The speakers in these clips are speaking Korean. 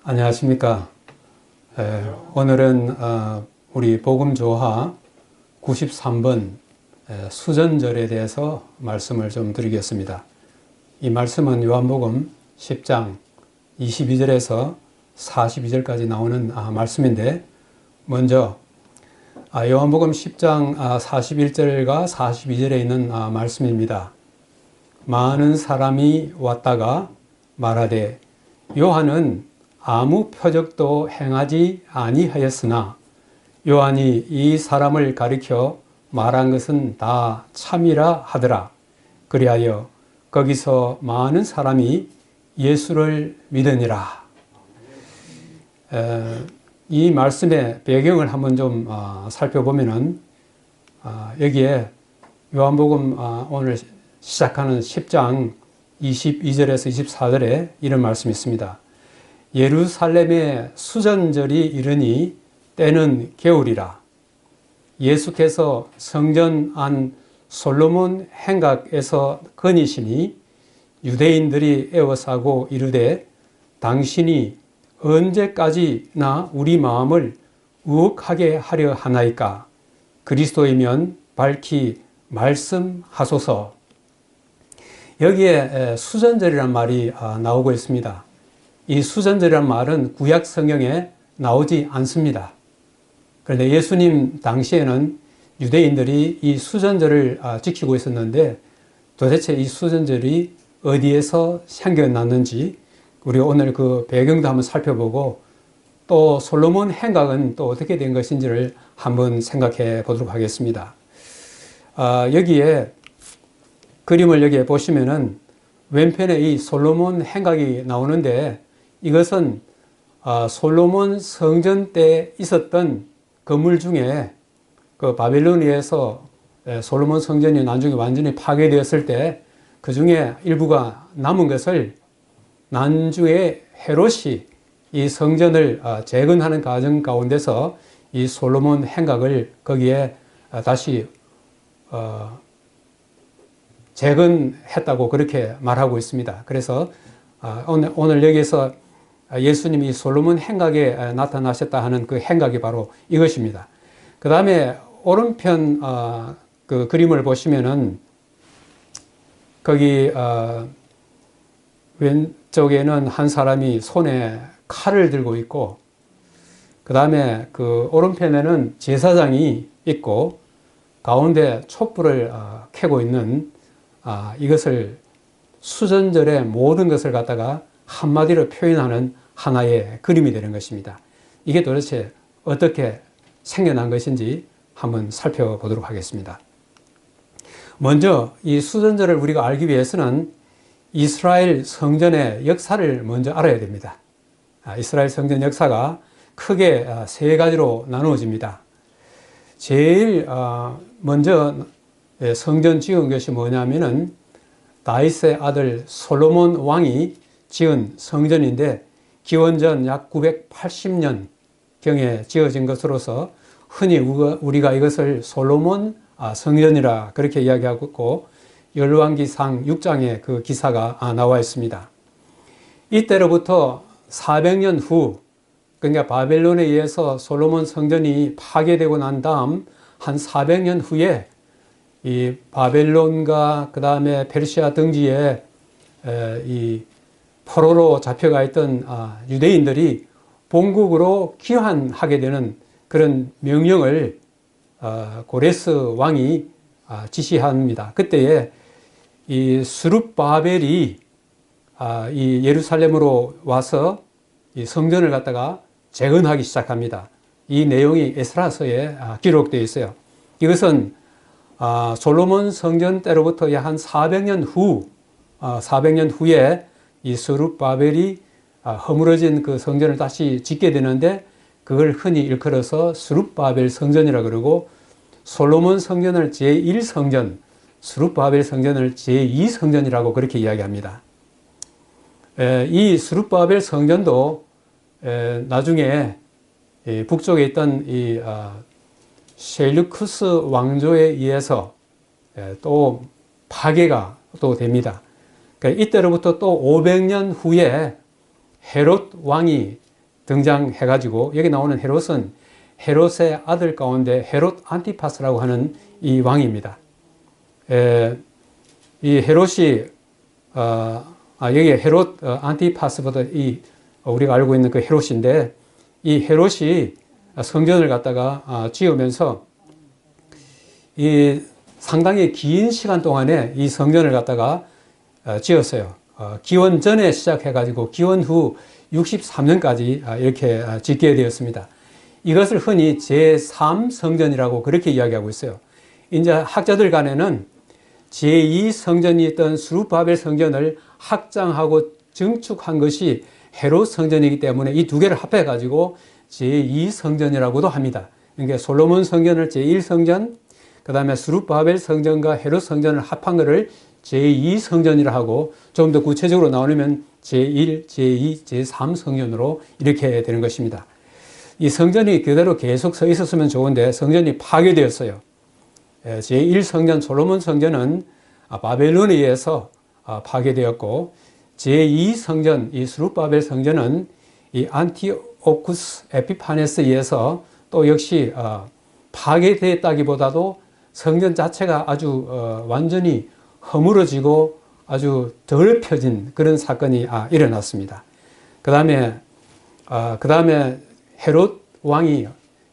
안녕하십니까. 오늘은 우리 복음조화 93번 수전절에 대해서 말씀을 좀 드리겠습니다. 이 말씀은 요한복음 10장 22절에서 42절까지 나오는 말씀인데, 먼저 요한복음 10장 41절과 42절에 있는 말씀입니다. 많은 사람이 왔다가 말하되 요한은 아무 표적도 행하지 아니하였으나 요한이 이 사람을 가리켜 말한 것은 다 참이라 하더라. 그리하여 거기서 많은 사람이 예수를 믿으니라. 이 말씀의 배경을 한번 좀 살펴보면은 여기에 요한복음 오늘 시작하는 10장 22절에서 24절에 이런 말씀이 있습니다. 예루살렘의 수전절이 이르니 때는 겨울이라. 예수께서 성전 안 솔로몬 행각에서 거니시니 유대인들이 애워싸고 이르되 당신이 언제까지나 우리 마음을 우혹하게 하려 하나이까? 그리스도이면 밝히 말씀하소서. 여기에 수전절이란 말이 나오고 있습니다. 이 수전절이라는 말은 구약 성경에 나오지 않습니다. 그런데 예수님 당시에는 유대인들이 이 수전절을 지키고 있었는데, 도대체 이 수전절이 어디에서 생겨났는지 우리 오늘 그 배경도 한번 살펴보고, 또 솔로몬 행각은 또 어떻게 된 것인지를 한번 생각해 보도록 하겠습니다. 여기에 그림을 여기에 보시면은 왼편에 이 솔로몬 행각이 나오는데, 이것은 솔로몬 성전 때 있었던 건물 중에 그 바벨론에서 솔로몬 성전이 나중에 완전히 파괴되었을 때 그 중에 일부가 남은 것을 나중에 헤롯이 이 성전을 재건하는 과정 가운데서 이 솔로몬 행각을 거기에 다시 재건했다고 그렇게 말하고 있습니다. 그래서 오늘 여기에서 예수님이 솔로몬 행각에 나타나셨다 하는 그 행각이 바로 이것입니다. 그 다음에 오른편 그 그림을 보시면은 거기 왼쪽에는 한 사람이 손에 칼을 들고 있고, 그 다음에 그 오른편에는 제사장이 있고, 가운데 촛불을 켜고 있는 이것을 수전절의 모든 것을 갖다가 한마디로 표현하는 하나의 그림이 되는 것입니다. 이게 도대체 어떻게 생겨난 것인지 한번 살펴보도록 하겠습니다. 먼저 이 수전절을 우리가 알기 위해서는 이스라엘 성전의 역사를 먼저 알아야 됩니다. 이스라엘 성전 역사가 크게 세 가지로 나누어집니다. 제일 먼저 성전 지은 것이 뭐냐면은 다윗의 아들 솔로몬 왕이 지은 성전인데, 기원전 약 980년 경에 지어진 것으로서 흔히 우리가 이것을 솔로몬 성전이라 그렇게 이야기하고 있고, 열왕기상 6장에 그 기사가 나와 있습니다. 이때로부터 400년 후, 그러니까 바벨론에 의해서 솔로몬 성전이 파괴되고 난 다음 한 400년 후에 이 바벨론과 그 다음에 페르시아 등지에 이 포로로 잡혀가 있던 유대인들이 본국으로 귀환하게 되는 그런 명령을 고레스 왕이 지시합니다. 그때에 이 스룹바벨이 이 예루살렘으로 와서 이 성전을 갖다가 재건하기 시작합니다. 이 내용이 에스라서에 기록되어 있어요. 이것은 솔로몬 성전 때로부터 약 한 400년 후에 이 스룹바벨이 허물어진 그 성전을 다시 짓게 되는데, 그걸 흔히 일컬어서 스룹바벨 성전이라 그러고, 솔로몬 성전을 제1성전, 스룹바벨 성전을 제2성전이라고 그렇게 이야기합니다. 이 스룹바벨 성전도 나중에 북쪽에 있던 이 셀루쿠스 왕조에 의해서 또 파괴가 또 됩니다. 이때로부터 또 500년 후에 헤롯 왕이 등장해가지고 여기 나오는 헤롯은 헤롯의 아들 가운데 헤롯 안티파스라고 하는 이 왕입니다. 이 헤롯이 여기 헤롯 안티파스보다 우리가 알고 있는 그 헤롯인데 이 헤롯이 성전을 갖다가 지으면서 이 상당히 긴 시간 동안에 이 성전을 갖다가 지었어요. 기원 전에 시작해가지고 기원 후 63년까지 이렇게 짓게 되었습니다. 이것을 흔히 제3성전이라고 그렇게 이야기하고 있어요. 이제 학자들 간에는 제2성전이었던 스룹바벨 성전을 확장하고 증축한 것이 헤롯 성전이기 때문에 이 두 개를 합해가지고 제2성전이라고도 합니다. 그러니까 솔로몬 성전을 제1성전, 그 다음에 스룹바벨 성전과 헤롯 성전을 합한 것을 제2성전이라 하고 좀 더 구체적으로 나오면 제1, 제2, 제3성전으로 이렇게 되는 것입니다. 이 성전이 그대로 계속 서 있었으면 좋은데 성전이 파괴되었어요. 제1성전 솔로몬 성전은 바벨론에 의해서 파괴되었고 제2성전 이 스룹바벨 성전은 이 안티오쿠스 에피파네스에 의해서 또 역시 파괴되었다기보다도 성전 자체가 아주 완전히 허물어지고 아주 더럽혀진 그런 사건이 일어났습니다. 그 다음에 헤롯 왕이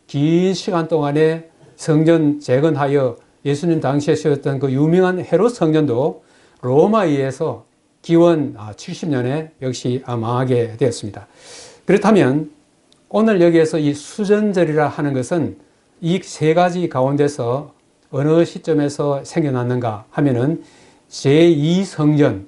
긴 시간 동안에 성전 재건하여 예수님 당시에 세웠던 그 유명한 헤롯 성전도 로마에 의해서 기원 70년에 역시 망하게 되었습니다. 그렇다면 오늘 여기에서 이 수전절이라 하는 것은 이 세 가지 가운데서 어느 시점에서 생겨났는가 하면은 제2성전,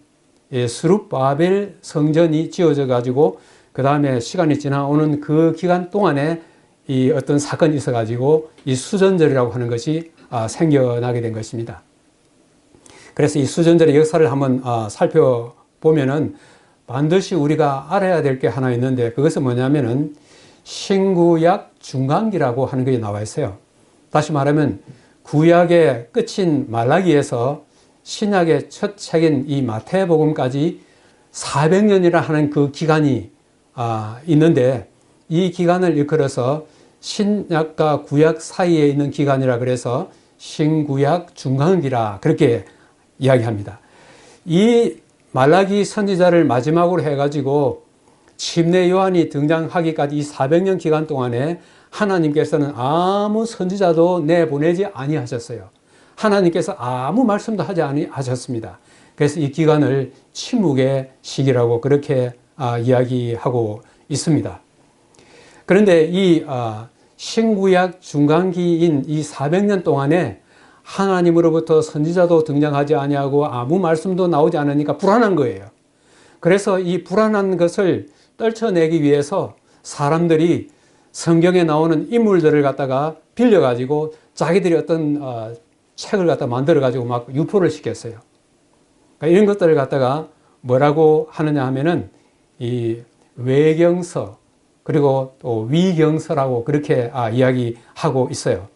스룹바벨 성전이 지어져 가지고 그 다음에 시간이 지나오는 그 기간 동안에 이 어떤 사건이 있어 가지고 이 수전절이라고 하는 것이 생겨나게 된 것입니다. 그래서 이 수전절의 역사를 한번 살펴보면은 반드시 우리가 알아야 될 게 하나 있는데 그것은 뭐냐면은 신구약 중간기라고 하는 것이 나와 있어요. 다시 말하면 구약의 끝인 말라기에서 신약의 첫 책인 이 마태복음까지 400년이라 하는 그 기간이 있는데 이 기간을 일컬어서 신약과 구약 사이에 있는 기간이라 그래서 신구약 중간기라 그렇게 이야기합니다. 이 말라기 선지자를 마지막으로 해가지고 침례 요한이 등장하기까지 이 400년 기간 동안에 하나님께서는 아무 선지자도 내보내지 아니하셨어요. 하나님께서 아무 말씀도 하지 아니하셨습니다. 그래서 이 기간을 침묵의 시기라고 그렇게 이야기하고 있습니다. 그런데 이 신구약 중간기인 이 400년 동안에 하나님으로부터 선지자도 등장하지 아니하고 아무 말씀도 나오지 않으니까 불안한 거예요. 그래서 이 불안한 것을 떨쳐내기 위해서 사람들이 성경에 나오는 인물들을 갖다가 빌려가지고 자기들이 어떤 책을 갖다 만들어가지고 막 유포를 시켰어요. 그러니까 이런 것들을 갖다가 뭐라고 하느냐 하면은 이 외경서 그리고 또 위경서라고 그렇게 이야기하고 있어요.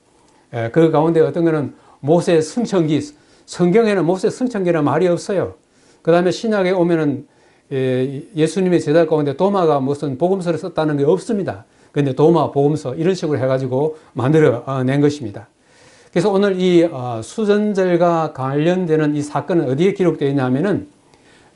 그 가운데 어떤 거는 모세 승천기, 성경에는 모세 승천기라는 말이 없어요. 그 다음에 신약에 오면은 예수님의 제자 가운데 도마가 무슨 복음서를 썼다는 게 없습니다. 그런데 도마, 복음서 이런 식으로 해가지고 만들어낸 것입니다. 그래서 오늘 이 수전절과 관련되는 이 사건은 어디에 기록되어 있냐면은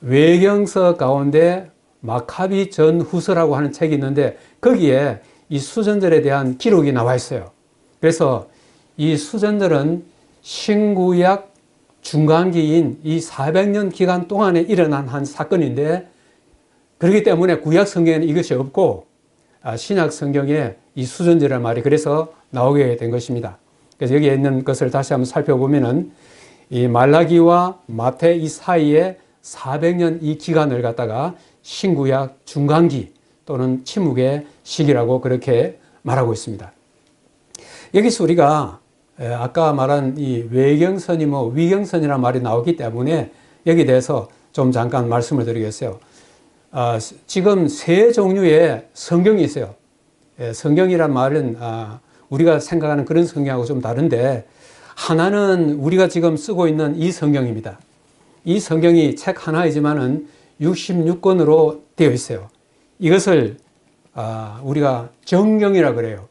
외경서 가운데 마카비 전후서라고 하는 책이 있는데 거기에 이 수전절에 대한 기록이 나와 있어요. 그래서 이 수전절은 신구약 중간기인 이 400년 기간 동안에 일어난 한 사건인데 그렇기 때문에 구약 성경에는 이것이 없고 신약 성경에 이 수전절이라는 말이 그래서 나오게 된 것입니다. 그래서 여기에 있는 것을 다시 한번 살펴보면은 이 말라기와 마태 이 사이에 400년 이 기간을 갖다가 신구약 중간기 또는 침묵의 시기라고 그렇게 말하고 있습니다. 여기서 우리가 아까 말한 이 외경선이 위경선이라는 말이 나오기 때문에 여기에 대해서 좀 잠깐 말씀을 드리겠어요. 지금 세 종류의 성경이 있어요. 성경이란 말은 우리가 생각하는 그런 성경하고 좀 다른데 하나는 우리가 지금 쓰고 있는 이 성경입니다. 이 성경이 책 하나이지만은 66권으로 되어 있어요. 이것을 우리가 정경이라 그래요.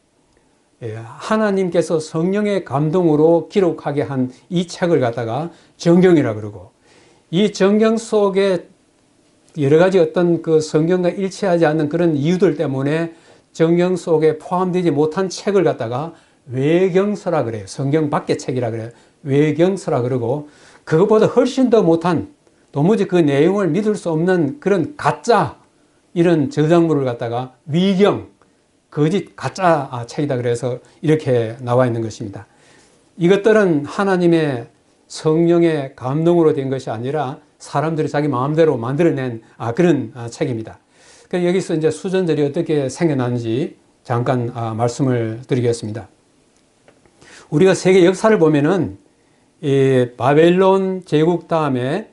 하나님께서 성령의 감동으로 기록하게 한 이 책을 갖다가 정경이라 그러고, 이 정경 속에 여러 가지 어떤 그 성경과 일치하지 않는 그런 이유들 때문에 정경 속에 포함되지 못한 책을 갖다가 외경서라 그래요. 성경 밖의 책이라 그래요. 외경서라 그러고, 그것보다 훨씬 더 못한, 도무지 그 내용을 믿을 수 없는 그런 가짜 이런 저작물을 갖다가 위경, 거짓 가짜 책이다 그래서 이렇게 나와 있는 것입니다. 이것들은 하나님의 성령의 감동으로 된 것이 아니라 사람들이 자기 마음대로 만들어낸 그런 책입니다. 여기서 이제 수전들이 어떻게 생겨났는지 잠깐 말씀을 드리겠습니다. 우리가 세계 역사를 보면은 이 바벨론 제국 다음에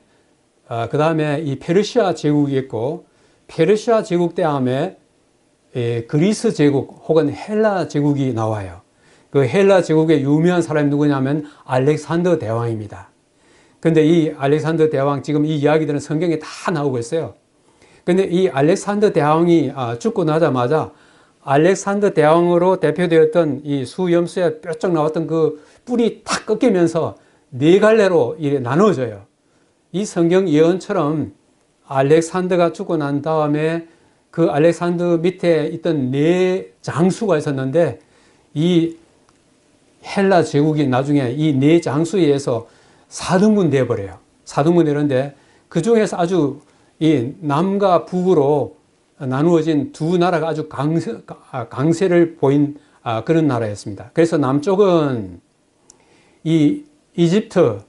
그 다음에 이 페르시아 제국이 있고, 페르시아 제국 다음에 그리스 제국 혹은 헬라 제국이 나와요. 그 헬라 제국의 유명한 사람이 누구냐면 알렉산더 대왕입니다. 근데 이 알렉산더 대왕, 지금 이 이야기들은 성경에 다 나오고 있어요. 근데 이 알렉산더 대왕이 죽고 나자마자 알렉산더 대왕으로 대표되었던 이 수염수에 뾰쩍 나왔던 그 뿔이 탁 꺾이면서 네 갈래로 이렇게 나눠져요. 이 성경 예언처럼 알렉산더가 죽고 난 다음에 그 알렉산더 밑에 있던 네 장수가 있었는데, 이 헬라 제국이 나중에 이 네 장수에 의해서 4등분 되어버려요. 4등분 되는데, 그 중에서 아주 이 남과 북으로 나누어진 두 나라가 아주 강세를 보인 그런 나라였습니다. 그래서 남쪽은 이 이집트,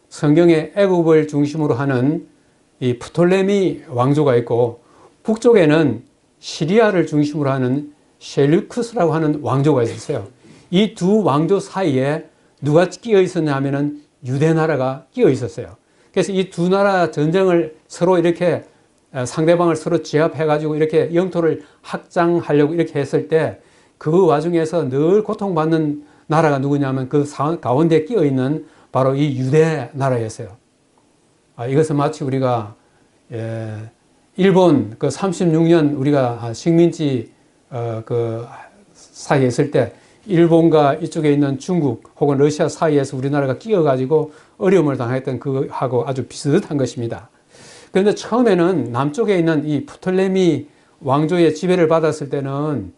성경의 애굽을 중심으로 하는 이 프톨레미 왕조가 있고, 북쪽에는 시리아를 중심으로 하는 셀루쿠스라고 하는 왕조가 있었어요. 이 두 왕조 사이에 누가 끼어 있었냐 하면은 유대 나라가 끼어 있었어요. 그래서 이 두 나라 전쟁을 서로 이렇게 상대방을 서로 제압해가지고 이렇게 영토를 확장하려고 이렇게 했을 때, 그 와중에서 늘 고통받는 나라가 누구냐면 그 가운데 끼어 있는 바로 이 유대 나라였어요. 이것은 마치 우리가 일본 그 36년 우리가 식민지 그 사이에 있을 때 일본과 이쪽에 있는 중국 혹은 러시아 사이에서 우리나라가 끼어가지고 어려움을 당했던 그하고 아주 비슷한 것입니다. 그런데 처음에는 남쪽에 있는 이 프톨레미 왕조의 지배를 받았을 때는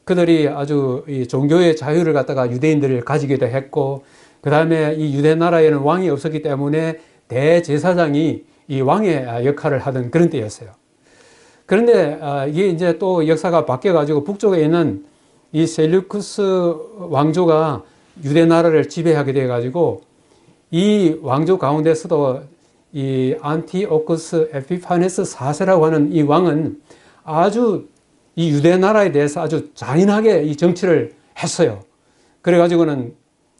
그들이 아주 이 종교의 자유를 갖다가 유대인들을 가지기도 했고, 그 다음에 이 유대 나라에는 왕이 없었기 때문에 대제사장이 이 왕의 역할을 하던 그런 때였어요. 그런데 이게 이제 또 역사가 바뀌어가지고 북쪽에 있는 이 셀루쿠스 왕조가 유대 나라를 지배하게 돼가지고, 이 왕조 가운데서도 이 안티오쿠스 에피파네스 4세라고 하는 이 왕은 아주 이 유대 나라에 대해서 아주 잔인하게 이 정치를 했어요. 그래가지고는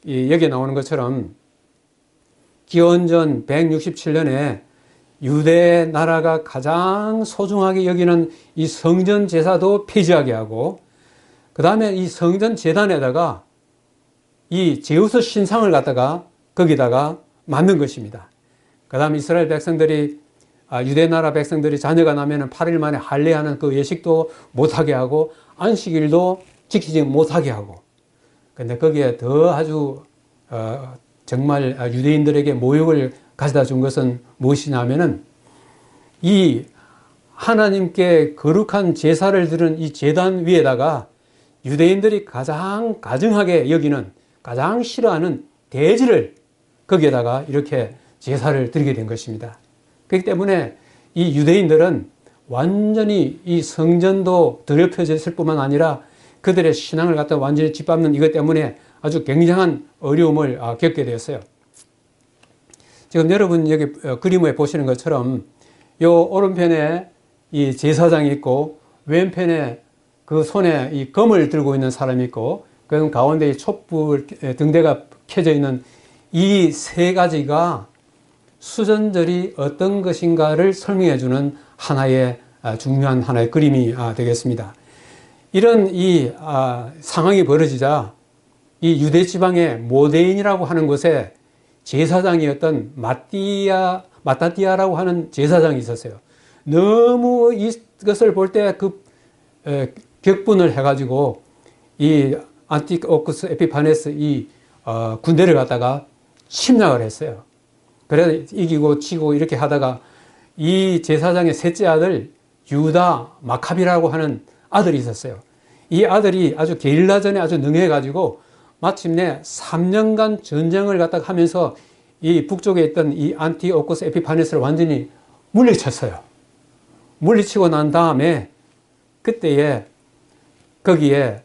여기에 나오는 것처럼 기원전 167년에 유대 나라가 가장 소중하게 여기는 이 성전 제사도 폐지하게 하고, 그 다음에 이 성전 제단에다가 이 제우스 신상을 갖다가 거기다가 만든 것입니다. 그 다음 이스라엘 백성들이 유대 나라 백성들이 자녀가 나면 8일 만에 할례하는 그 예식도 못하게 하고, 안식일도 지키지 못하게 하고. 근데 거기에 더 아주 정말 유대인들에게 모욕을 가져다 준 것은 무엇이냐면은, 이 하나님께 거룩한 제사를 드린 이 제단 위에다가 유대인들이 가장 가증하게 여기는, 가장 싫어하는 돼지를 거기에다가 이렇게 제사를 드리게 된 것입니다. 그렇기 때문에 이 유대인들은 완전히 이 성전도 더럽혀졌을 뿐만 아니라 그들의 신앙을 갖다 완전히 짓밟는 이것 때문에 아주 굉장한 어려움을 겪게 되었어요. 지금 여러분 여기 그림에 보시는 것처럼 요 오른편에 이 제사장이 있고, 왼편에 그 손에 이 검을 들고 있는 사람이 있고, 그 가운데 이 촛불 등대가 켜져 있는 이 세 가지가 수전절이 어떤 것인가를 설명해 주는 하나의 중요한 하나의 그림이 되겠습니다. 이런 이 상황이 벌어지자 이 유대 지방의 모데인이라고 하는 곳에 제사장이었던 마따디아라고 하는 제사장이 있었어요. 너무 이것을 볼 때 격분을 해가지고 이 안티오쿠스 에피파네스 이 군대를 갖다가 침략을 했어요. 그래서 이기고 치고 이렇게 하다가 이 제사장의 셋째 아들 유다 마카비라고 하는 아들이 있었어요. 이 아들이 아주 게릴라전에 아주 능해가지고 마침내 3년간 전쟁을 갖다가 하면서 이 북쪽에 있던 이 안티오쿠스 에피파네스를 완전히 물리쳤어요. 물리치고 난 다음에 그때에 거기에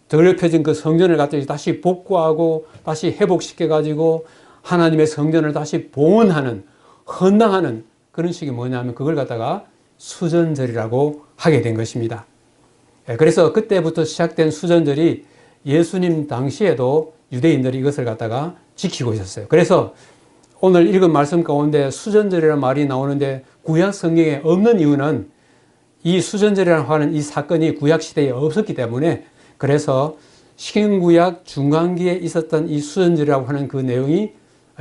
더럽혀진 그 성전을 갖다 다시 복구하고 다시 회복시켜가지고 하나님의 성전을 다시 봉헌하는, 헌당하는 그런 식이 뭐냐면 그걸 갖다가 수전절이라고 하게 된 것입니다. 그래서 그때부터 시작된 수전절이 예수님 당시에도 유대인들이 이것을 갖다가 지키고 있었어요. 그래서 오늘 읽은 말씀 가운데 수전절이라는 말이 나오는데 구약 성경에 없는 이유는 이 수전절이라고 하는 이 사건이 구약 시대에 없었기 때문에 그래서 신구약 중간기에 있었던 이 수전절이라고 하는 그 내용이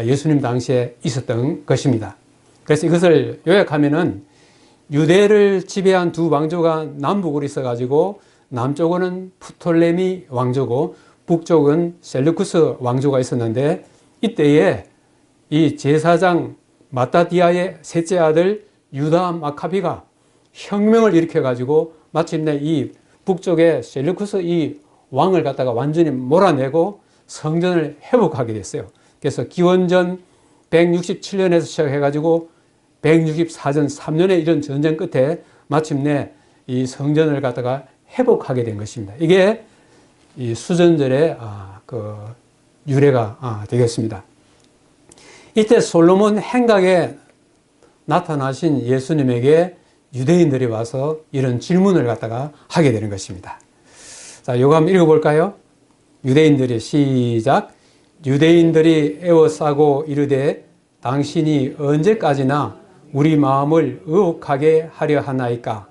예수님 당시에 있었던 것입니다. 그래서 이것을 요약하면은 유대를 지배한 두 왕조가 남북으로 있어가지고 남쪽은 프톨레미 왕조고 북쪽은 셀루쿠스 왕조가 있었는데 이때에 이 제사장 마따디아의 셋째 아들 유다 마카비가 혁명을 일으켜가지고 마침내 이 북쪽의 셀루쿠스 이 왕을 갖다가 완전히 몰아내고 성전을 회복하게 됐어요. 그래서 기원전 167년에서 시작해가지고 164전 3년의 이런 전쟁 끝에 마침내 이 성전을 갖다가 회복하게 된 것입니다. 이게 이 수전절의 그 유래가 되겠습니다. 이때 솔로몬 행각에 나타나신 예수님에게 유대인들이 와서 이런 질문을 갖다가 하게 되는 것입니다. 자, 이거 한번 읽어볼까요? 유대인들이 시작. 유대인들이 애워싸고 이르되 당신이 언제까지나 우리 마음을 의혹하게 하려 하나이까?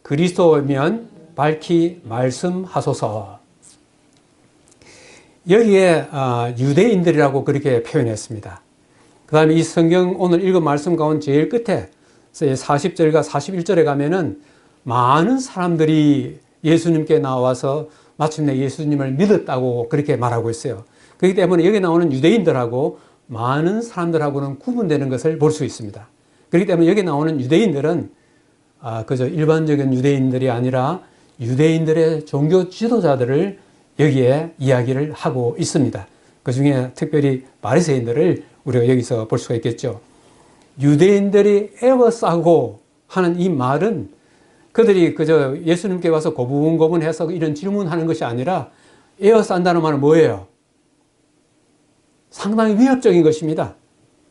그리스도면 밝히 말씀하소서. 여기에 유대인들이라고 그렇게 표현했습니다. 그 다음에 이 성경 오늘 읽은 말씀 가운데 제일 끝에 40절과 41절에 가면은 많은 사람들이 예수님께 나와서 마침내 예수님을 믿었다고 그렇게 말하고 있어요. 그렇기 때문에 여기 나오는 유대인들하고 많은 사람들하고는 구분되는 것을 볼 수 있습니다. 그렇기 때문에 여기 나오는 유대인들은 그저 일반적인 유대인들이 아니라 유대인들의 종교 지도자들을 여기에 이야기를 하고 있습니다. 그 중에 특별히 바리새인들을 우리가 여기서 볼 수가 있겠죠. 유대인들이 애워싸고 하는 이 말은 그들이 그저 예수님께 와서 고분고분해서 이런 질문하는 것이 아니라 애워싼다는 말은 뭐예요? 상당히 위협적인 것입니다.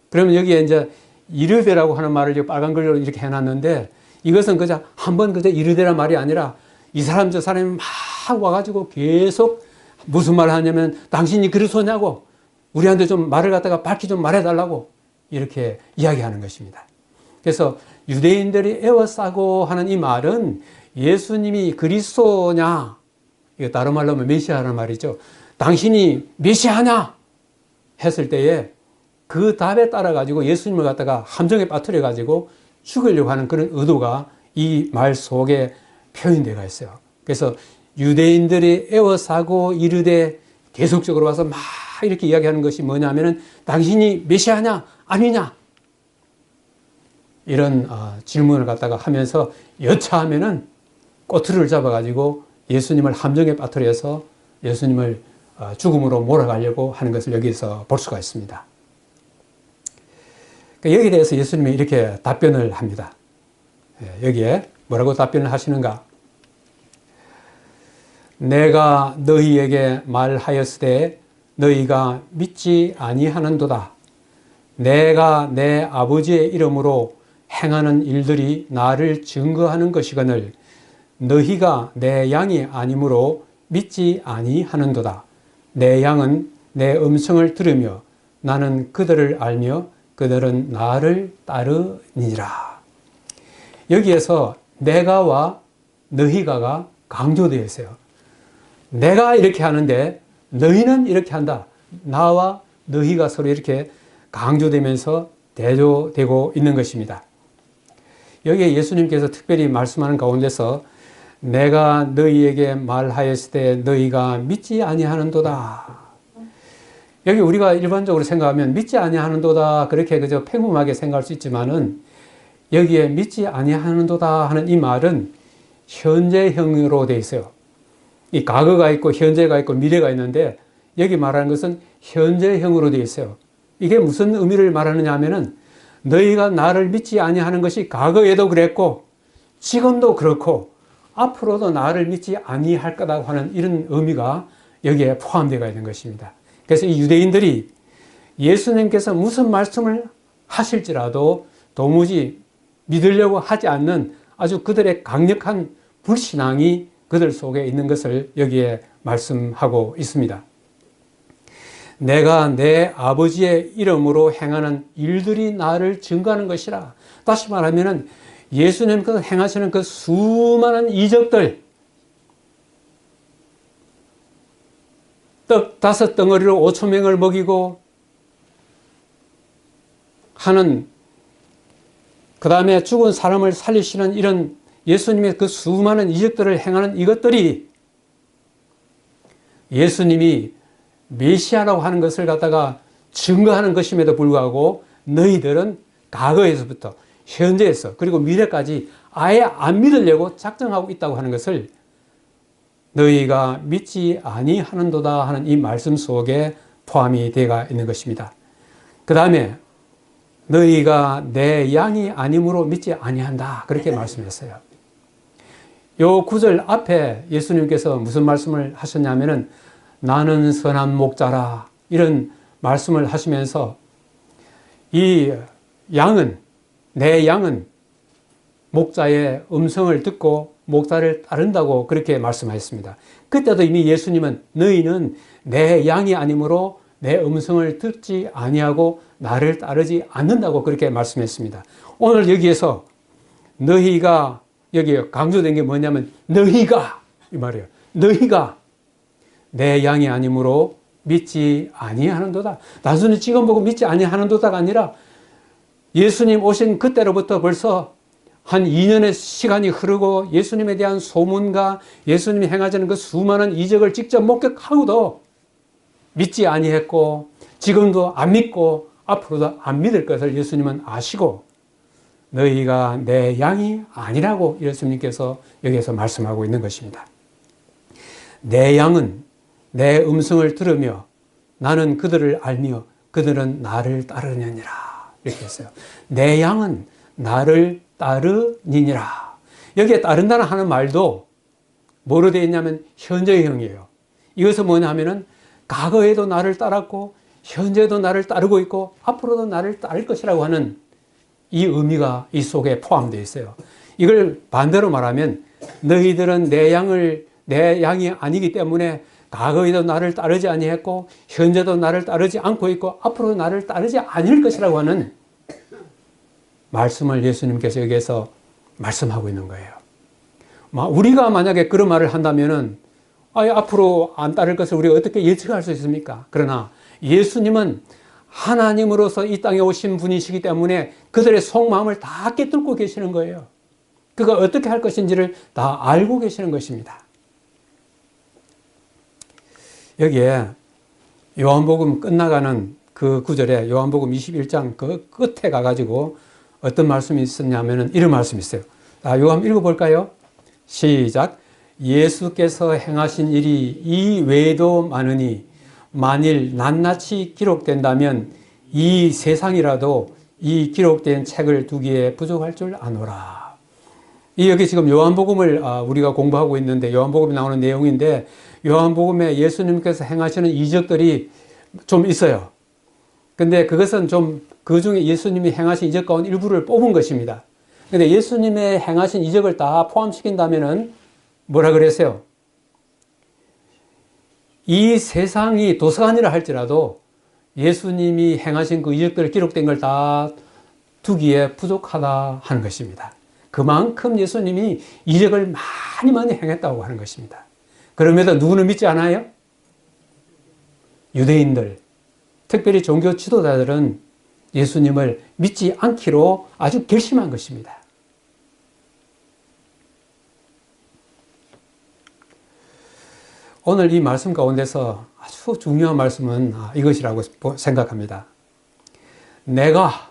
그러면 여기에 이제 이르되라고 하는 말을 빨간 글로 이렇게 해놨는데 이것은 그저 한번 그저 이르되란 말이 아니라 이 사람 저 사람이 막 와가지고 계속 무슨 말을 하냐면 당신이 그리스도냐고 우리한테 좀 말을 갖다가 밝히 좀 말해달라고 이렇게 이야기하는 것입니다. 그래서 유대인들이 애워싸고 하는 이 말은 예수님이 그리스도냐, 이거 다른 말로 하면 메시아라는 말이죠. 당신이 메시아냐 했을 때에 그 답에 따라 가지고 예수님을 갖다가 함정에 빠뜨려 가지고 죽이려고 하는 그런 의도가 이 말 속에 표현되어 있어요. 그래서 유대인들이 애워싸고 이르되 계속적으로 와서 막 이렇게 이야기하는 것이 뭐냐면은 당신이 메시아냐 아니냐 이런 질문을 갖다가 하면서 여차하면은 꼬투리를 잡아가지고 예수님을 함정에 빠뜨려서 예수님을 죽음으로 몰아가려고 하는 것을 여기서 볼 수가 있습니다. 여기에 대해서 예수님이 이렇게 답변을 합니다. 여기에 뭐라고 답변을 하시는가? 내가 너희에게 말하였으되 너희가 믿지 아니하는도다. 내가 내 아버지의 이름으로 행하는 일들이 나를 증거하는 것이거늘 너희가 내 양이 아니므로 믿지 아니하는도다. 내 양은 내 음성을 들으며 나는 그들을 알며 그들은 나를 따르니라. 여기에서 내가와 너희가가 강조되어 있어요. 내가 이렇게 하는데 너희는 이렇게 한다. 나와 너희가 서로 이렇게 강조되면서 대조되고 있는 것입니다. 여기에 예수님께서 특별히 말씀하는 가운데서 내가 너희에게 말하였을 때 너희가 믿지 아니하는도다. 여기 우리가 일반적으로 생각하면 믿지 아니하는도다 그렇게 그저 평범하게 생각할 수 있지만은 여기에 믿지 아니하는도다 하는 이 말은 현재형으로 되어 있어요. 이 과거가 있고 현재가 있고 미래가 있는데 여기 말하는 것은 현재형으로 되어 있어요. 이게 무슨 의미를 말하느냐 하면은 너희가 나를 믿지 아니하는 것이 과거에도 그랬고 지금도 그렇고 앞으로도 나를 믿지 아니할 거라고 하는 이런 의미가 여기에 포함되어 있는 것입니다. 그래서 이 유대인들이 예수님께서 무슨 말씀을 하실지라도 도무지 믿으려고 하지 않는 아주 그들의 강력한 불신앙이 그들 속에 있는 것을 여기에 말씀하고 있습니다. 내가 내 아버지의 이름으로 행하는 일들이 나를 증거하는 것이라. 다시 말하면 예수님께서 행하시는 그 수많은 이적들, 떡 5덩어리로 5,000명을 먹이고 하는, 그 다음에 죽은 사람을 살리시는 이런 예수님의 그 수많은 이적들을 행하는 이것들이 예수님이 메시아라고 하는 것을 갖다가 증거하는 것임에도 불구하고 너희들은 과거에서부터 현재에서 그리고 미래까지 아예 안 믿으려고 작정하고 있다고 하는 것을 너희가 믿지 아니하는도다 하는 이 말씀 속에 포함이 되어 있는 것입니다. 그 다음에 너희가 내 양이 아님으로 믿지 아니한다 그렇게 말씀했어요. 요 구절 앞에 예수님께서 무슨 말씀을 하셨냐면은 나는 선한 목자라 이런 말씀을 하시면서 이 양은, 내 양은 목자의 음성을 듣고 목자를 따른다고 그렇게 말씀하셨습니다. 그때도 이미 예수님은 너희는 내 양이 아니므로 내 음성을 듣지 아니하고 나를 따르지 않는다고 그렇게 말씀했습니다. 오늘 여기에서 너희가 여기 강조된 게 뭐냐면 너희가 이 말이에요. 너희가 내 양이 아니므로 믿지 아니하는도다. 단순히 지금 보고 믿지 아니하는도다가 아니라 예수님 오신 그때로부터 벌써 한 2년의 시간이 흐르고 예수님에 대한 소문과 예수님이 행하시는 그 수많은 이적을 직접 목격하고도 믿지 아니했고 지금도 안 믿고 앞으로도 안 믿을 것을 예수님은 아시고 너희가 내 양이 아니라고 예수님께서 여기에서 말씀하고 있는 것입니다. 내 양은 내 음성을 들으며 나는 그들을 알며 그들은 나를 따르느니라 이렇게 했어요. 내 양은 나를 따르니라. 여기에 따른다는 하는 말도 뭐로 되어 있냐면 현재형이에요. 이것은 뭐냐면은 과거에도 나를 따랐고 현재도 나를 따르고 있고 앞으로도 나를 따를 것이라고 하는 이 의미가 이 속에 포함되어 있어요. 이걸 반대로 말하면 너희들은 내 양이 아니기 때문에 과거에도 나를 따르지 아니했고 현재도 나를 따르지 않고 있고 앞으로도 나를 따르지 않을 것이라고 하는 말씀을 예수님께서 여기에서 말씀하고 있는 거예요. 우리가 만약에 그런 말을 한다면은 앞으로 안 따를 것을 우리가 어떻게 예측할 수 있습니까? 그러나 예수님은 하나님으로서 이 땅에 오신 분이시기 때문에 그들의 속마음을 다 꿰뚫고 계시는 거예요. 그가 어떻게 할 것인지를 다 알고 계시는 것입니다. 여기에 요한복음 끝나가는 그 구절에 요한복음 21장 그 끝에 가가지고 어떤 말씀이 있었냐면은 이런 말씀이 있어요. 요거 한번 읽어볼까요? 시작. 예수께서 행하신 일이 이 외에도 많으니 만일 낱낱이 기록된다면 이 세상이라도 이 기록된 책을 두기에 부족할 줄 아노라. 여기 지금 요한복음을 우리가 공부하고 있는데 요한복음에 나오는 내용인데 요한복음에 예수님께서 행하시는 이적들이 좀 있어요. 근데 그것은 좀 그 중에 예수님이 행하신 이적 가운데 일부를 뽑은 것입니다. 근데 예수님의 행하신 이적을 다 포함시킨다면은 뭐라 그랬어요? 이 세상이 도서관이라 할지라도 예수님이 행하신 그 이적들 기록된 걸 다 두기에 부족하다 하는 것입니다. 그만큼 예수님이 이적을 많이 행했다고 하는 것입니다. 그럼에도 누구는 믿지 않아요? 유대인들, 특별히 종교 지도자들은 예수님을 믿지 않기로 아주 결심한 것입니다. 오늘 이 말씀 가운데서 아주 중요한 말씀은 이것이라고 생각합니다. 내가,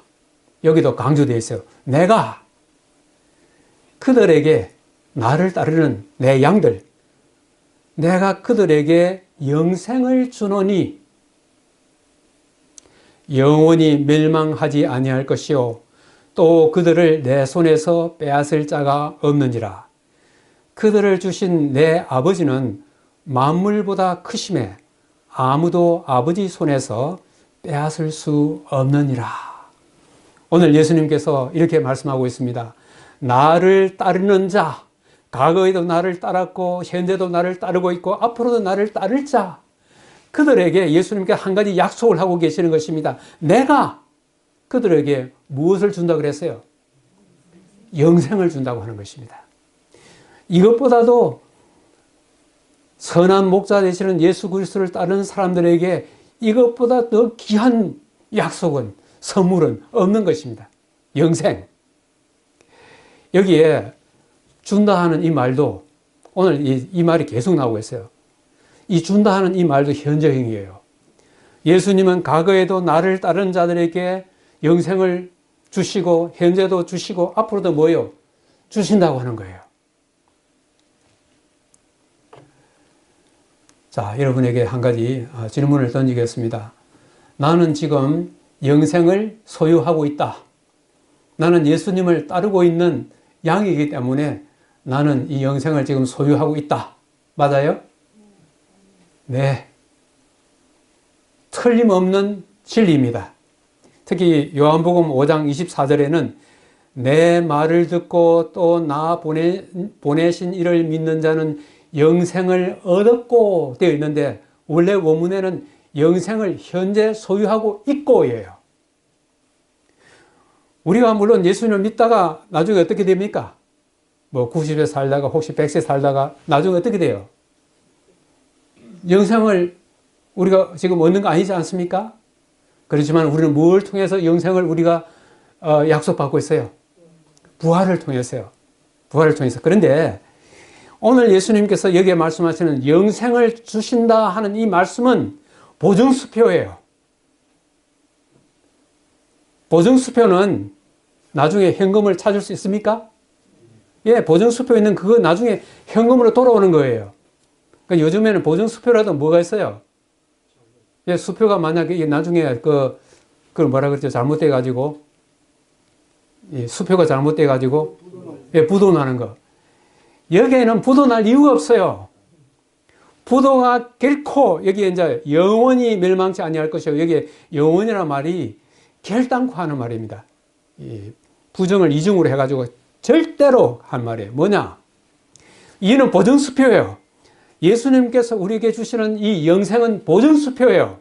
여기도 강조되어 있어요. 내가 그들에게, 나를 따르는 내 양들, 내가 그들에게 영생을 주노니 영원히 멸망하지 아니할 것이요 또 그들을 내 손에서 빼앗을 자가 없느니라. 그들을 주신 내 아버지는 만물보다 크심에 아무도 아버지 손에서 빼앗을 수 없느니라. 오늘 예수님께서 이렇게 말씀하고 있습니다. 나를 따르는 자, 과거에도 나를 따랐고 현재도 나를 따르고 있고 앞으로도 나를 따를 자, 그들에게 예수님께 한 가지 약속을 하고 계시는 것입니다. 내가 그들에게 무엇을 준다고 그랬어요? 영생을 준다고 하는 것입니다. 이것보다도 선한 목자 되시는 예수 그리스도를 따르는 사람들에게 이것보다 더 귀한 약속은, 선물은 없는 것입니다. 영생. 여기에 준다 하는 이 말도 오늘 이 말이 계속 나오고 있어요. 이 준다 하는 이 말도 현재형이에요. 예수님은 과거에도 나를 따르는 자들에게 영생을 주시고 현재도 주시고 앞으로도 뭐예요? 주신다고 하는 거예요. 자, 여러분에게 한 가지 질문을 던지겠습니다. 나는 지금 영생을 소유하고 있다. 나는 예수님을 따르고 있는 양이기 때문에 나는 이 영생을 지금 소유하고 있다. 맞아요? 네. 틀림없는 진리입니다. 특히 요한복음 5장 24절에는 내 말을 듣고 또 나 보내신 이를 믿는 자는 영생을 얻었고 되어 있는데 원래 원문에는 영생을 현재 소유하고 있고예요. 우리가 물론 예수님을 믿다가 나중에 어떻게 됩니까? 뭐 90세 살다가 혹시 100세 살다가 나중에 어떻게 돼요? 영생을 우리가 지금 얻는 거 아니지 않습니까? 그렇지만 우리는 뭘 통해서 영생을 우리가 약속받고 있어요? 부활을 통해서요. 부활을 통해서. 그런데 오늘 예수님께서 여기에 말씀하시는 영생을 주신다 하는 이 말씀은 보증수표예요. 보증수표는 나중에 현금을 찾을 수 있습니까? 예, 보증수표 있는 그거 나중에 현금으로 돌아오는 거예요. 그러니까 요즘에는 보증수표라도 뭐가 있어요? 예, 수표가 만약에 나중에 그걸 뭐라 그랬죠? 잘못돼가지고, 예, 수표가 잘못돼가지고, 예, 부도나는 거. 여기에는 부도날 이유가 없어요. 부도가 결코 여기에 이제 영원히 멸망치 아니할 것이요. 여기에 영원이라는 말이 결단코 하는 말입니다. 이 부정을 이중으로 해가지고 절대로 한 말이에요. 뭐냐? 이는 보증수표예요. 예수님께서 우리에게 주시는 이 영생은 보증수표예요.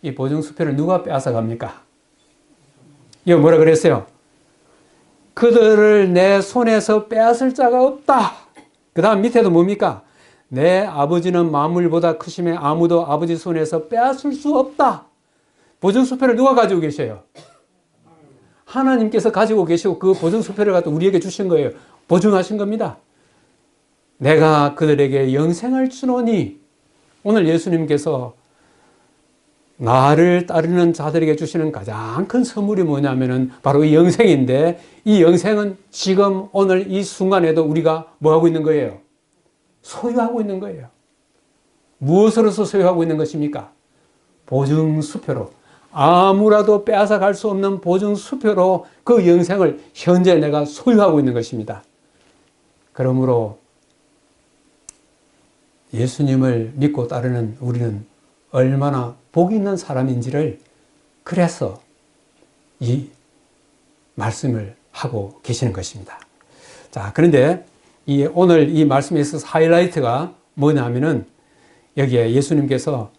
이 보증수표를 누가 빼앗아갑니까? 이거 뭐라 그랬어요? 그들을 내 손에서 빼앗을 자가 없다. 그 다음 밑에도 뭡니까? 내 아버지는 만물보다 크심에 아무도 아버지 손에서 빼앗을 수 없다. 보증수표를 누가 가지고 계셔요? 하나님께서 가지고 계시고 그 보증수표를 갖다 우리에게 주신 거예요. 보증하신 겁니다. 내가 그들에게 영생을 주노니, 오늘 예수님께서 나를 따르는 자들에게 주시는 가장 큰 선물이 뭐냐면은 바로 이 영생인데, 이 영생은 지금 오늘 이 순간에도 우리가 뭐 하고 있는 거예요? 소유하고 있는 거예요. 무엇으로서 소유하고 있는 것입니까? 보증수표로. 아무라도 빼앗아 갈 수 없는 보증수표로 그 영생을 현재 내가 소유하고 있는 것입니다. 그러므로 예수님을 믿고 따르는 우리는 얼마나 복 있는 사람인지를 그래서 이 말씀을 하고 계시는 것입니다. 자, 그런데 오늘 이 말씀에 있어서 하이라이트가 뭐냐면은 여기에 예수님께서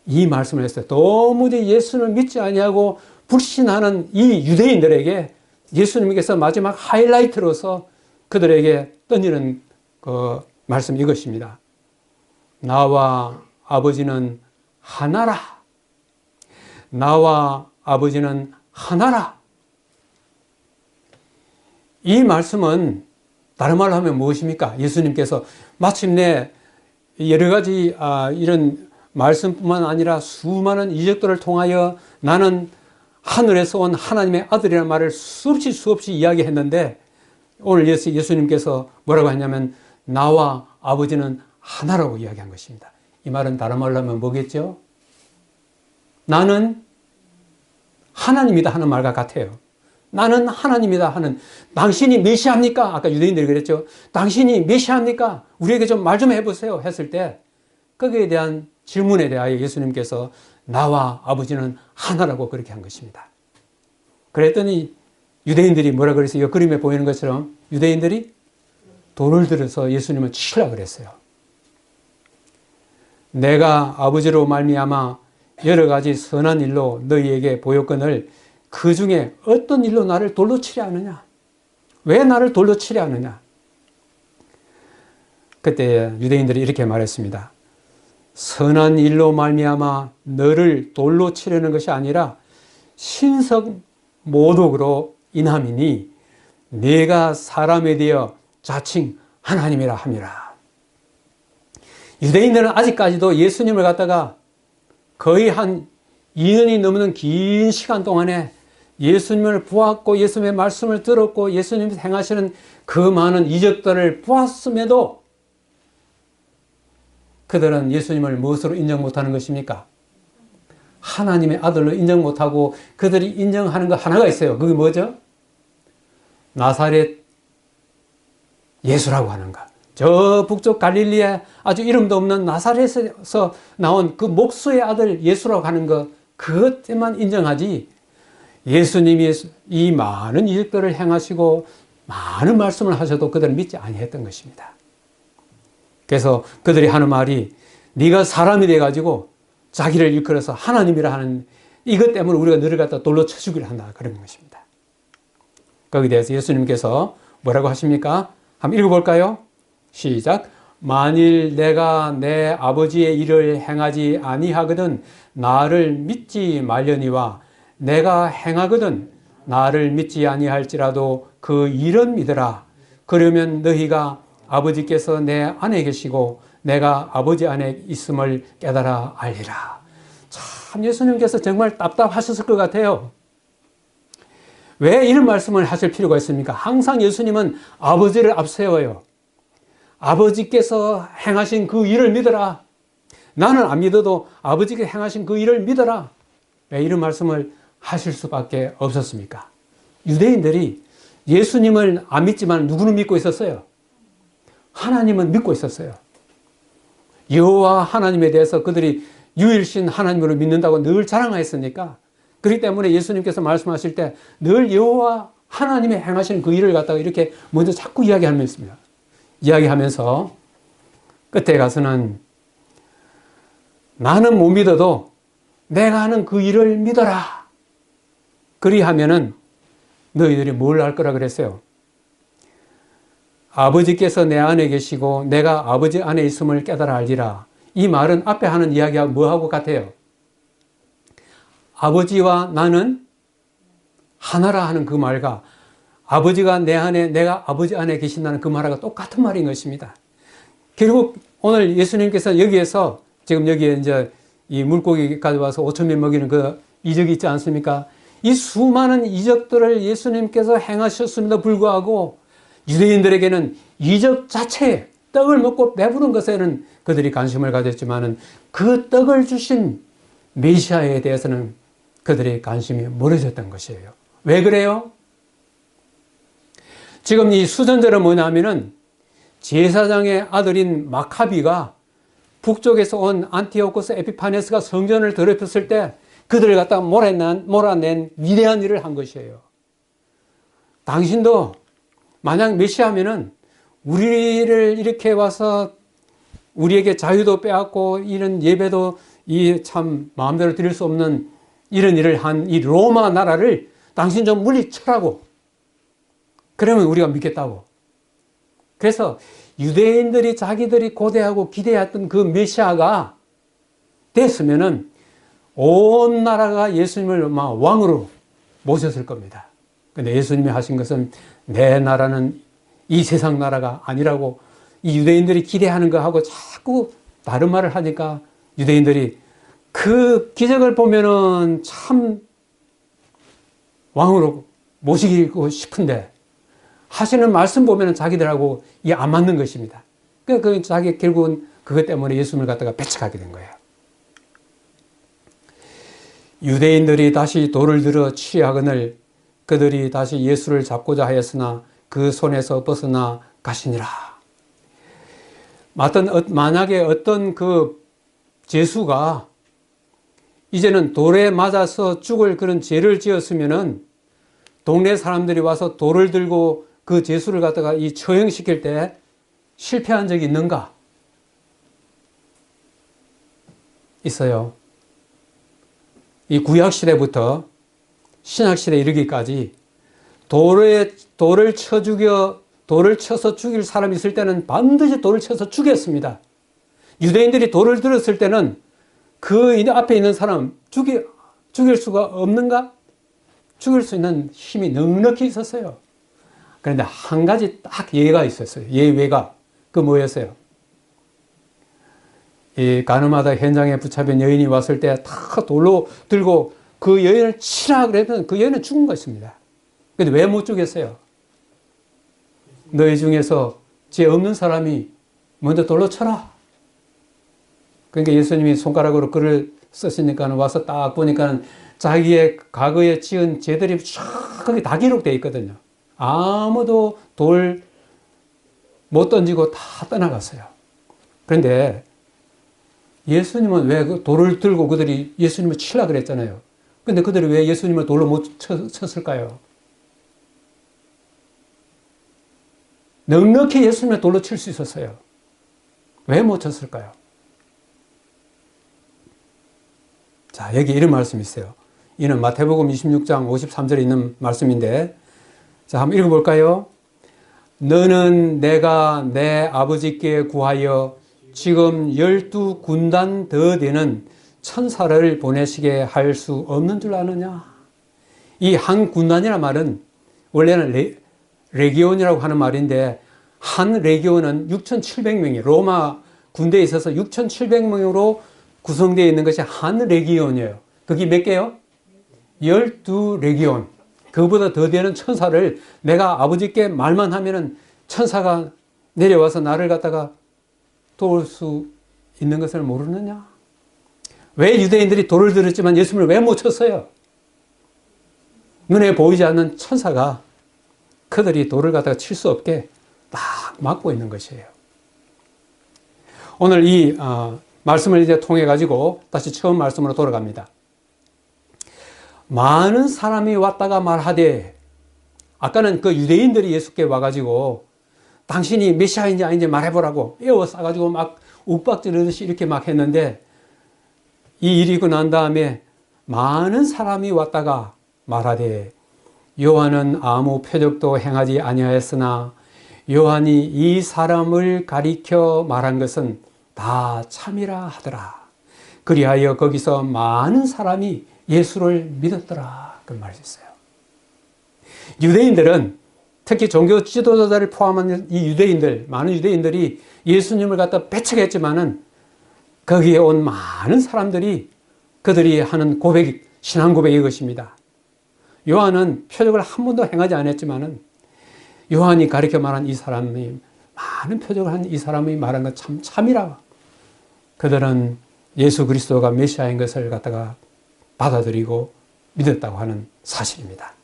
이 말씀을 했어요. 도무지 예수를 믿지 아니하고 불신하는 이 유대인들에게 예수님께서 마지막 하이라이트로서 그들에게 던지는 그 말씀 이것입니다. 나와 아버지는 하나라. 나와 아버지는 하나라. 이 말씀은 다른 말로 하면 무엇입니까? 예수님께서 마침내 여러 가지 이런 말씀뿐만 아니라 수많은 이적들을 통하여 나는 하늘에서 온 하나님의 아들이라는 말을 수없이 이야기했는데 오늘 예수님께서 뭐라고 했냐면 나와 아버지는 하나라고 이야기한 것입니다. 이 말은 다른 말로 하면 뭐겠죠? 나는 하나님이다 하는 말과 같아요. 나는 하나님이다 하는, 당신이 메시아입니까? 아까 유대인들이 그랬죠. 당신이 메시아입니까? 우리에게 좀 말 좀 해보세요 했을 때 거기에 대한 질문에 대하여 예수님께서 나와 아버지는 하나라고 그렇게 한 것입니다. 그랬더니 유대인들이 뭐라 그랬어요? 이 그림에 보이는 것처럼 유대인들이 돌을 들어서 예수님을 치려고 그랬어요. 내가 아버지로 말미암아 여러 가지 선한 일로 너희에게 보였거늘 그 중에 어떤 일로 나를 돌로 치려 하느냐? 왜 나를 돌로 치려 하느냐? 그때 유대인들이 이렇게 말했습니다. 선한 일로 말미암아 너를 돌로 치려는 것이 아니라 신성 모독으로 인함이니 네가 사람에 대하여 자칭 하나님이라 함이라. 유대인들은 아직까지도 예수님을 갖다가 거의 한 2년이 넘는 긴 시간 동안에 예수님을 보았고 예수님의 말씀을 들었고 예수님이 행하시는 그 많은 이적들을 보았음에도 그들은 예수님을 무엇으로 인정 못하는 것입니까? 하나님의 아들로 인정 못하고 그들이 인정하는 것 하나가 있어요. 그게 뭐죠? 나사렛 예수라고 하는 것. 저 북쪽 갈릴리에 아주 이름도 없는 나사렛에서 나온 그 목수의 아들 예수라고 하는 것, 그것만 인정하지 예수님이 이 많은 이적들을 행하시고 많은 말씀을 하셔도 그들은 믿지 아니했던 것입니다. 그래서 그들이 하는 말이 네가 사람이 돼가지고 자기를 일컬어서 하나님이라 하는 이것 때문에 우리가 너를 갖다 돌로 쳐 죽이려 한다 그런 것입니다. 거기에 대해서 예수님께서 뭐라고 하십니까? 한번 읽어볼까요? 시작. 만일 내가 내 아버지의 일을 행하지 아니하거든 나를 믿지 말려니와 내가 행하거든 나를 믿지 아니할지라도 그 일은 믿으라. 그러면 너희가 아버지께서 내 안에 계시고 내가 아버지 안에 있음을 깨달아 알리라. 참 예수님께서 정말 답답하셨을 것 같아요. 왜 이런 말씀을 하실 필요가 있습니까? 항상 예수님은 아버지를 앞세워요. 아버지께서 행하신 그 일을 믿어라. 나는 안 믿어도 아버지께서 행하신 그 일을 믿어라. 왜 이런 말씀을 하실 수밖에 없었습니까? 유대인들이 예수님을 안 믿지만 누구는 믿고 있었어요? 하나님은 믿고 있었어요. 여호와 하나님에 대해서 그들이 유일신 하나님으로 믿는다고 늘 자랑하였으니까 그렇기 때문에 예수님께서 말씀하실 때 늘 여호와 하나님의 행하시는 그 일을 갖다가 이렇게 먼저 자꾸 이야기하면 있습니다. 이야기하면서 끝에 가서는 나는 못 믿어도 내가 하는 그 일을 믿어라. 그리하면은 너희들이 뭘 할 거라 그랬어요? 아버지께서 내 안에 계시고 내가 아버지 안에 있음을 깨달아 알리라. 이 말은 앞에 하는 이야기하고 뭐하고 같아요? 아버지와 나는 하나라 하는 그 말과 아버지가 내 안에 내가 아버지 안에 계신다는 그 말하고 똑같은 말인 것입니다. 결국 오늘 예수님께서 여기에서 지금 여기에 이제 이 물고기 가져와서 5,000명 먹이는 그 이적이 있지 않습니까? 이 수많은 이적들을 예수님께서 행하셨음에도 불구하고 유대인들에게는 이적 자체에 떡을 먹고 배부른 것에는 그들이 관심을 가졌지만은 그 떡을 주신 메시아에 대해서는 그들의 관심이 멀어졌던 것이에요. 왜 그래요? 지금 이 수전제는 뭐냐면은 제사장의 아들인 마카비가 북쪽에서 온 안티오코스 에피파네스가 성전을 더럽혔을 때 그들을 갖다가 몰아낸 위대한 일을 한 것이에요. 당신도 만약 메시아면은 우리를 이렇게 와서 우리에게 자유도 빼앗고 이런 예배도 이 참 마음대로 드릴 수 없는 이런 일을 한 이 로마 나라를 당신 좀 물리쳐라고. 그러면 우리가 믿겠다고. 그래서 유대인들이 자기들이 고대하고 기대했던 그 메시아가 됐으면은 온 나라가 예수님을 막 왕으로 모셨을 겁니다. 근데 예수님이 하신 것은 내 나라는 이 세상 나라가 아니라고 이 유대인들이 기대하는 거하고 자꾸 다른 말을 하니까 유대인들이 그 기적을 보면은 참 왕으로 모시고 싶은데 하시는 말씀 보면은 자기들하고 이게 안 맞는 것입니다. 그러니까 자기 결국은 그것 때문에 예수님을 갖다가 배척하게 된 거예요. 유대인들이 다시 돌을 들어 취하거늘 그들이 다시 예수를 잡고자 하였으나 그 손에서 벗어나 가시니라. 만약에 어떤 그 죄수가 이제는 돌에 맞아서 죽을 그런 죄를 지었으면은 동네 사람들이 와서 돌을 들고 그 죄수를 갖다가 이 처형시킬 때 실패한 적이 있는가? 있어요. 이 구약시대부터 신약시대에 이르기까지 돌을 쳐서 죽일 사람이 있을 때는 반드시 돌을 쳐서 죽였습니다. 유대인들이 돌을 들었을 때는 그 앞에 있는 사람 죽일 수가 없는가? 죽일 수 있는 힘이 넉넉히 있었어요. 그런데 한 가지 딱 예외가 있었어요. 예외가. 그 뭐였어요? 이 가늠하다 현장에 붙잡힌 여인이 왔을 때 다 돌로 들고 그 여인을 치라 그랬던 그 여인은 죽은 것입니다. 그런데 왜 못 죽였어요? 너희 중에서 죄 없는 사람이 먼저 돌로 쳐라. 그러니까 예수님이 손가락으로 글을 쓰시니까 와서 딱 보니까 자기의 과거에 지은 죄들이 쫙 거기 다 기록되어 있거든요. 아무도 돌 못 던지고 다 떠나갔어요. 그런데 예수님은 왜 그 돌을 들고 그들이 예수님을 치려고 그랬잖아요. 근데 그들이 왜 예수님을 돌로 못 쳤을까요? 넉넉히 예수님을 돌로 칠 수 있었어요. 왜 못 쳤을까요? 자, 여기 이런 말씀이 있어요. 이는 마태복음 26장 53절에 있는 말씀인데, 자, 한번 읽어볼까요? 너는 내가 내 아버지께 구하여 지금 12군단 더 되는 천사를 보내시게 할 수 없는 줄 아느냐? 이 한 군단이라는 말은 원래는 레기온이라고 하는 말인데 한 레기온은 6,700명이 로마 군대에 있어서 6,700명으로 구성되어 있는 것이 한 레기온이에요. 그게 몇 개요? 12레기온. 그보다 더 되는 천사를 내가 아버지께 말만 하면은 천사가 내려와서 나를 갖다가 도울 수 있는 것을 모르느냐? 왜 유대인들이 돌을 들었지만 예수님을 왜 못 쳤어요? 눈에 보이지 않는 천사가 그들이 돌을 갖다가 칠 수 없게 딱 막고 있는 것이에요. 오늘 이 말씀을 이제 통해 가지고 다시 처음 말씀으로 돌아갑니다. 많은 사람이 왔다가 말하되, 아까는 그 유대인들이 예수께 와가지고 당신이 메시아인지 아닌지 말해보라고 에워싸가지고 막 욱박지르듯이 이렇게 막 했는데, 이 일이 있고 난 다음에 많은 사람이 왔다가 말하되 요한은 아무 표적도 행하지 아니하였으나 요한이 이 사람을 가리켜 말한 것은 다 참이라 하더라. 그리하여 거기서 많은 사람이 예수를 믿었더라. 그 말이 있어요. 유대인들은 특히 종교 지도자들을 포함한 이 유대인들, 많은 유대인들이 예수님을 갖다 배척했지만은 거기에 온 많은 사람들이 그들이 하는 고백, 신앙 고백이 이것입니다. 요한은 표적을 한 번도 행하지 않았지만은 요한이 가르쳐 말한 이 사람이, 많은 표적을 한 이 사람이 말한 것 참이라. 그들은 예수 그리스도가 메시아인 것을 갖다가 받아들이고 믿었다고 하는 사실입니다.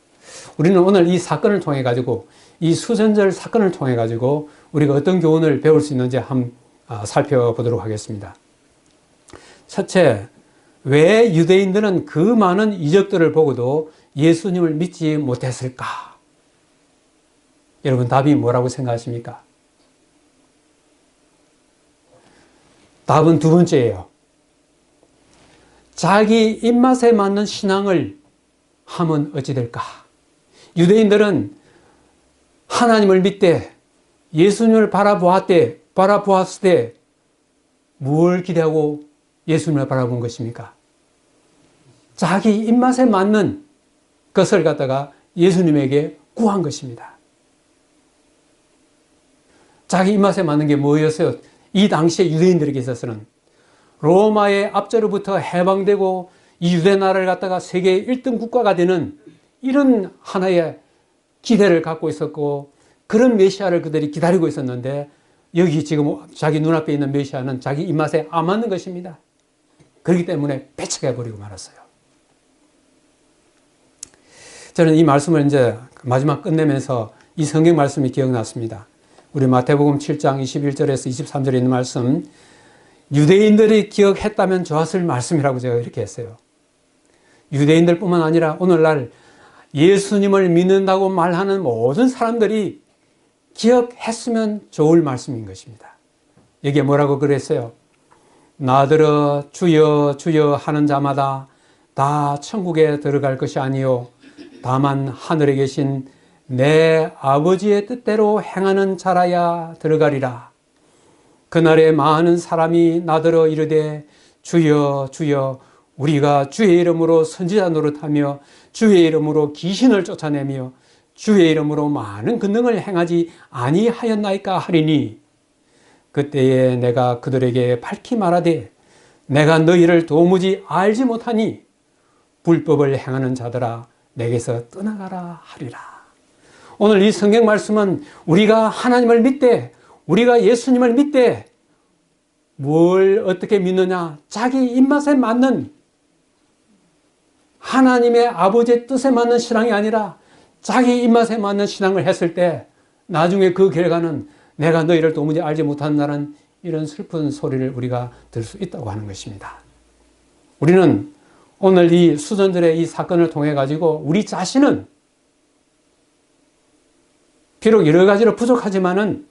우리는 오늘 이 사건을 통해 가지고, 이 수전절 사건을 통해 가지고 우리가 어떤 교훈을 배울 수 있는지 한번 살펴보도록 하겠습니다. 첫째, 왜 유대인들은 그 많은 이적들을 보고도 예수님을 믿지 못했을까? 여러분, 답이 뭐라고 생각하십니까? 답은 두 번째예요. 자기 입맛에 맞는 신앙을 하면 어찌 될까? 유대인들은 하나님을 믿되 예수님을 바라보았을 때 뭘 기대하고 예수님을 바라본 것입니까? 자기 입맛에 맞는 것을 갖다가 예수님에게 구한 것입니다. 자기 입맛에 맞는 게 뭐였어요? 이 당시에 유대인들에게 있어서는 로마의 압제로부터 해방되고 이 유대 나라를 갖다가 세계 1등 국가가 되는 이런 하나의 기대를 갖고 있었고, 그런 메시아를 그들이 기다리고 있었는데, 여기 지금 자기 눈앞에 있는 메시아는 자기 입맛에 안 맞는 것입니다. 그렇기 때문에 배척해버리고 말았어요. 저는 이 말씀을 이제 마지막 끝내면서 이 성경 말씀이 기억났습니다. 우리 마태복음 7장 21절에서 23절에 있는 말씀, 유대인들이 기억했다면 좋았을 말씀이라고 제가 이렇게 했어요. 유대인들 뿐만 아니라 오늘날 예수님을 믿는다고 말하는 모든 사람들이 기억했으면 좋을 말씀인 것입니다. 여기에 뭐라고 그랬어요? 나더러 주여 주여 하는 자마다 다 천국에 들어갈 것이 아니요 다만 하늘에 계신 내 아버지의 뜻대로 행하는 자라야 들어가리라. 그날에 많은 사람이 나더러 이르되 주여 주여 우리가 주의 이름으로 선지자 노릇하며 주의 이름으로 귀신을 쫓아내며 주의 이름으로 많은 권능을 행하지 아니하였나이까 하리니, 그때에 내가 그들에게 밝히 말하되 내가 너희를 도무지 알지 못하니 불법을 행하는 자들아 내게서 떠나가라 하리라. 오늘 이 성경 말씀은 우리가 하나님을 믿되, 우리가 예수님을 믿되 뭘 어떻게 믿느냐? 자기 입맛에 맞는, 하나님의 아버지의 뜻에 맞는 신앙이 아니라 자기 입맛에 맞는 신앙을 했을 때 나중에 그 결과는 내가 너희를 도무지 알지 못한다는 이런 슬픈 소리를 우리가 들을 수 있다고 하는 것입니다. 우리는 오늘 이 수전들의 이 사건을 통해 가지고 우리 자신은 비록 여러 가지로 부족하지만은,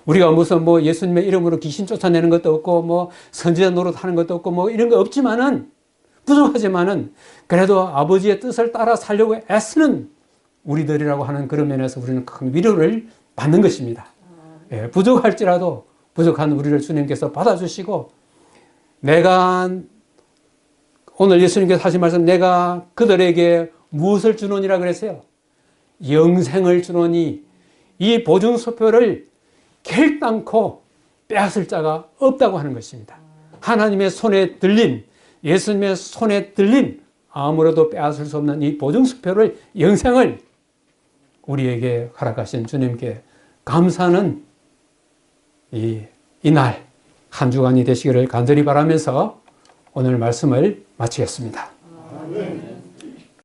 우리가 무슨 예수님의 이름으로 귀신 쫓아내는 것도 없고 선지자 노릇하는 것도 없고 이런 거 없지만은, 부족하지만은 그래도 아버지의 뜻을 따라 살려고 애쓰는 우리들이라고 하는 그런 면에서 우리는 큰 위로를 받는 것입니다. 예, 부족할지라도 부족한 우리를 주님께서 받아주시고, 내가 오늘 예수님께서 하신 말씀, 내가 그들에게 무엇을 주노니라 그랬어요? 영생을 주노니 이 보증수표를 결단코 빼앗을 자가 없다고 하는 것입니다. 하나님의 손에 들린, 예수님의 손에 들린 아무로도 빼앗을 수 없는 이 보증수표를, 영생을 우리에게 허락하신 주님께 감사하는 이날 한 주간이 되시기를 간절히 바라면서 오늘 말씀을 마치겠습니다.